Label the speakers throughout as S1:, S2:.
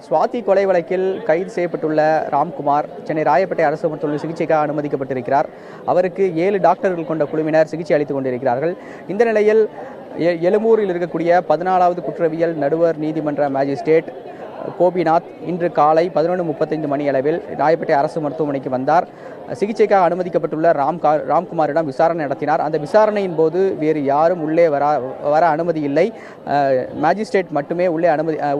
S1: சுவாதி கொலை வழக்கில் கைது செய்யப்பட்டுள்ள ராம்குமார் சென்னை ராயப்பேட்டை அரசு மருத்துவமனையில் சிகிச்சைக்காக அனுமதிக்கப்பட்டிருக்கிறார். அவருக்கு 7 டாக்டர்கள் கொண்ட குழுவினர் சிகிச்சை அளித்துக் கொண்டிருக்கிறார்கள். இந்த நிலையில் எழும்பூரில் இருக்கக்கூடிய 14வது குற்றவியல் நடுவர் நீதிமன்ற மேஜிஸ்ட்ரேட் கோபிநாத் இன்று காலை 11:35 மணி அளவில் ராயப்பேட்டை அரசு மருத்துவமனைக்கு வந்தார். சிகிச்சைக்காக அனுமதிக்கப்பட்டுள்ள ராம்குமாரிடம் விசாரணை நடத்தினார். அந்த விசாரணையின் போது வேறு யாரும் உள்ளே வர அனுமதி இல்லை. மேஜிஸ்ட்ரேட் மட்டுமே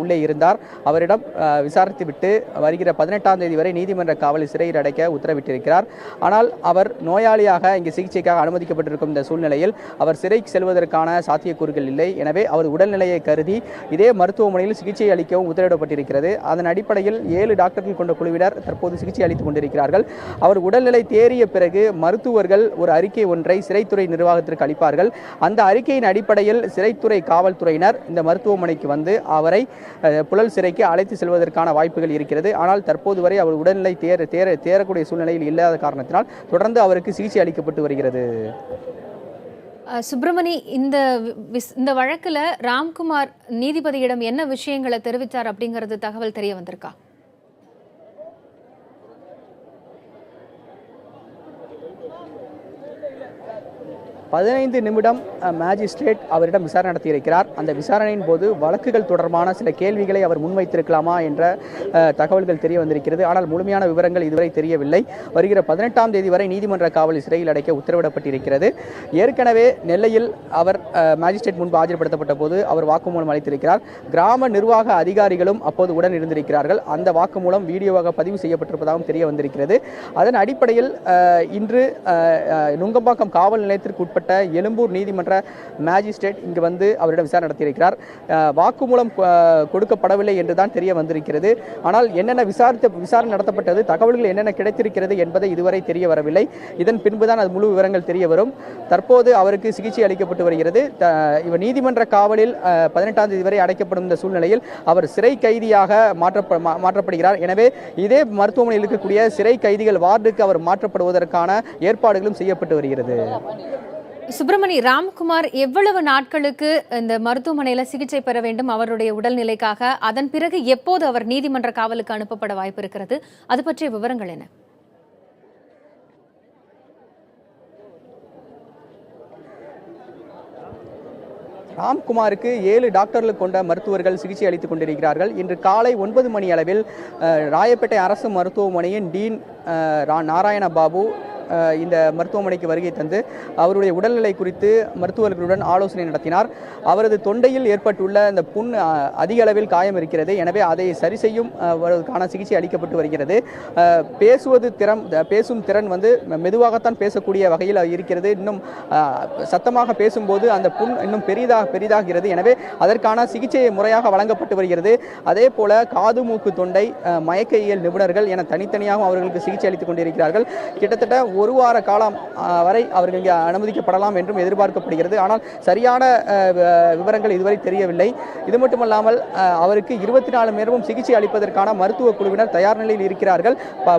S1: உள்ளே இருந்தார். அவரிடம் விசாரித்துவிட்டு வருகிற 18ஆம் தேதி வரை நீதிமன்ற காவலில் சிறையில் அடைக்க உத்தரவிட்டிருக்கிறார். ஆனால் அவர் நோயாளியாக இங்கு சிகிச்சைக்காக அனுமதிக்கப்பட்டிருக்கும் இந்த சூழ்நிலையில் அவர் சிறைக்கு செல்வதற்கான சாத்தியக்கூறுகள் இல்லை. எனவே அவர் உடல்நிலையை கருதி இதே மருத்துவமனையில் சிகிச்சை அளிக்கவும் உத்தரவிடப்பட்டிருக்கிறது. அதன் அடிப்படையில் 7 டாக்டர்கள் கொண்ட குழுவினர் தற்போது சிகிச்சை அளித்துக் கொண்டிருக்கிறார்கள். அவர் உடல்நிலை தேறிய பிறகு மருத்துவர்கள் ஒரு அறிக்கை ஒன்றை சிறைத்துறை நிர்வாகத்திற்கு அளிப்பார்கள். அந்த அறிக்கையின் அடிப்படையில் சிறைத்துறை காவல்துறையினர் இந்த மருத்துவமனைக்கு வந்து அவரை புழல் சிறைக்கு அழைத்து செல்வதற்கான வாய்ப்புகள் இருக்கிறது. ஆனால் தற்போது வரை அவர் உடல்நிலை தேறக்கூடிய சூழ்நிலையில் இல்லாத காரணத்தினால் தொடர்ந்து அவருக்கு சிகிச்சை அளிக்கப்பட்டு வருகிறது.
S2: சுப்பிரமணி, இந்த வழக்குல ராம்குமார் நீதிபதியிடம் என்ன விஷயங்களை தெரிவித்தார் அப்படிங்கிறது தகவல் தெரிய வந்திருக்கா?
S1: 15 நிமிடம் மேஜிஸ்ட்ரேட் அவரிடம் விசாரணை நடத்தியிருக்கிறார். அந்த விசாரணையின் போது வழக்குகள் தொடர்பான சில கேள்விகளை அவர் முன்வைத்திருக்கலாமா என்ற தகவல்கள் தெரிய வந்திருக்கிறது. ஆனால் முழுமையான விவரங்கள் இதுவரை தெரியவில்லை. வருகிற 18ஆம் தேதி வரை நீதிமன்ற காவலில் சிறையில் அடைக்க உத்தரவிடப்பட்டிருக்கிறது. ஏற்கனவே நெல்லையில் அவர் மேஜிஸ்ட்ரேட் முன்பு ஆஜர்படுத்தப்பட்ட போது அவர் வாக்குமூலம் அளித்திருக்கிறார். கிராம நிர்வாக அதிகாரிகளும் அப்போது உடன் இருந்திருக்கிறார்கள். அந்த வாக்குமூலம் வீடியோவாக பதிவு செய்யப்பட்டிருப்பதாகவும் தெரிய வந்திருக்கிறது. அதன் அடிப்படையில் இன்று நுங்கம்பாக்கம் காவல் நிலையத்திற்கு உட்பட்ட எழும்பூர் நீதிமன்ற மேஜிஸ்ட்ரேட் இங்கு வந்து அவரிடம் விசாரணை நடத்தியிருக்கிறார். வாக்குமூலம் கொடுக்கப்படவில்லை என்றுதான் தெரிய வந்திருக்கிறது. ஆனால் என்னென்ன விசாரணை நடத்தப்பட்டது, தகவல்கள் என்னென்ன கிடைத்திருக்கிறது என்பதை இதுவரை தெரிய வரவில்லை. இதன் பின்புதான் அது முழு விவரங்கள் தெரிய வரும். தற்போது அவருக்கு சிகிச்சை அளிக்கப்பட்டு வருகிறது. இவர் நீதிமன்ற காவலில் 18ஆம் தேதி வரை அடைக்கப்படும் இந்த சூழ்நிலையில் அவர் சிறை கைதியாக மாற்றப்படுகிறார். எனவே இதே மருத்துவமனையில் இருக்கக்கூடிய சிறை கைதிகள் வார்டுக்கு அவர் மாற்றப்படுவதற்கான ஏற்பாடுகளும் செய்யப்பட்டு வருகிறது.
S2: சுப்பிரமணி, ராம்குமார் எவ்வளவு நாட்களுக்கு இந்த மருத்துவமனையில சிகிச்சை பெற வேண்டும் அவருடைய உடல்நிலைக்காக? அதன் பிறகு எப்போது அவர் நீதிமன்ற காவலுக்கு அனுப்பப்பட வாய்ப்பு இருக்கிறது? அது பற்றிய விவரங்கள் என்ன?
S1: ராம்குமாருக்கு 7 டாக்டர்கள் கொண்ட மருத்துவர்கள் சிகிச்சை அளித்துக் கொண்டிருக்கிறார்கள். இன்று காலை 9 மணி அளவில் ராயப்பேட்டை அரசு மருத்துவமனையின் டீன் நாராயண பாபு இந்த மருத்துவமனைக்கு வருகை தந்து அவருடைய உடல்நிலை குறித்து மருத்துவர்களுடன் ஆலோசனை நடத்தினார். அவரது தொண்டையில் ஏற்பட்டுள்ள இந்த புண் அதிக அளவில் காயம் இருக்கிறது. எனவே அதை சரி செய்யும் சிகிச்சை அளிக்கப்பட்டு வருகிறது. பேசும் திறன் மெதுவாகத்தான் பேசக்கூடிய வகையில் இருக்கிறது. இன்னும் சத்தமாக பேசும்போது அந்த புண் இன்னும் பெரிதாகிறது. எனவே அதற்கான சிகிச்சை முறையாக வழங்கப்பட்டு வருகிறது. அதே போல காது மூக்கு தொண்டை மயக்க நிபுணர்கள் என தனித்தனியாக அவர்களுக்கு சிகிச்சை அளித்துக் கொண்டிருக்கிறார்கள். கிட்டத்தட்ட 1 வார காலம் வரை அவர்கள் இங்கே அனுமதிக்கப்படலாம் என்றும் எதிர்பார்க்கப்படுகிறது. ஆனால் சரியான விவரங்கள் இதுவரை தெரியவில்லை. இது மட்டுமல்லாமல் அவருக்கு 24 மணி நேரமும் சிகிச்சை அளிப்பதற்கான மருத்துவ குழுவினர் தயார் நிலையில் இருக்கிறார்கள்.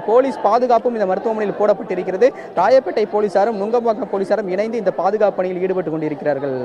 S1: போலீஸ் பாதுகாப்பும் இந்த மருத்துவமனையில் போடப்பட்டிருக்கிறது. ராயப்பேட்டை போலீசாரும் நுங்கம்பாக்கம் போலீசாரும் இணைந்து இந்த பாதுகாப்பு பணியில் ஈடுபட்டு கொண்டிருக்கிறார்கள்.